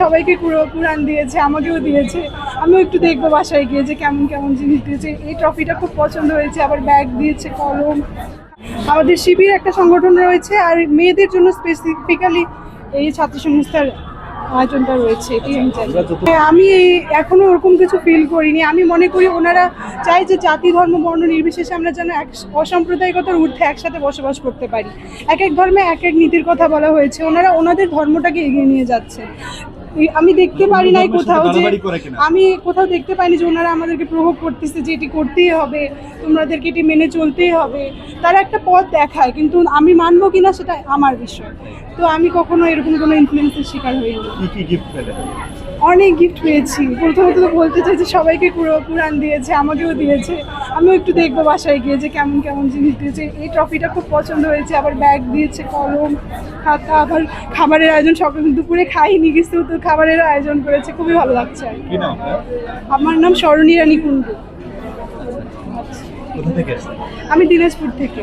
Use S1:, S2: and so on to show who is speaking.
S1: সবাইকে কুড়ান দিয়েছে, আমাকেও দিয়েছে। আমিও একটু দেখবো বাসায় গিয়ে যে কেমন কেমন জিনিস দিয়েছে। এই ট্রফিটা খুব পছন্দ হয়েছে, আবার ব্যাগ দিয়েছে, কলম। আমাদের শিবির একটা সংগঠন রয়েছে, আর মেয়েদের জন্য স্পেসিফিক্যালি এই ছাত্র সংস্থার আয়োজনটা রয়েছে। আমি এখনো ওরকম কিছু ফিল করিনি। আমি মনে করি ওনারা চাই যে জাতি ধর্ম বর্ণ নির্বিশেষে আমরা যেন অসাম্প্রদায়িকতার ঊর্ধ্বে একসাথে বসবাস করতে পারি। এক এক ধর্মে এক এক নীতির কথা বলা হয়েছে, ওনারা ওনাদের ধর্মটাকে এগিয়ে নিয়ে যাচ্ছে। আমি দেখতে পারি নাই কোথাও যে দেখতে পাইনি যে ওনারা আমাদেরকে প্রভোগ করতেছে যে এটি করতেই হবে, তোমাদেরকে এটি মেনে চলতেই হবে। তারা একটা পথ দেখায়, কিন্তু আমি মানবো কিনা সেটা আমার বিষয়। তো আমি কখনো এরকম কোনো ইনফ্লুয়েন্সের শিকার হইনি। অনেক গিফট পেয়েছি। প্রথমত তো বলতে চাই যে সবাইকে কুড়ান দিয়েছে, আমাকেও দিয়েছে। আমিও একটু দেখবো বাসায় গিয়ে যে কেমন কেমন জিনিস দিয়েছে। এই ট্রফিটা খুব পছন্দ হয়েছে, আবার ব্যাগ দিয়েছে, কলম, খাতা, আবার খাবারের আয়োজন। সকাল দুপুরে খাইনি কিছু, তো খাবারের আয়োজন করেছে, খুবই ভালো লাগছে। আমার নাম স্মরণী রানী কুণ্ডু। আমি দিনাজপুর থেকে।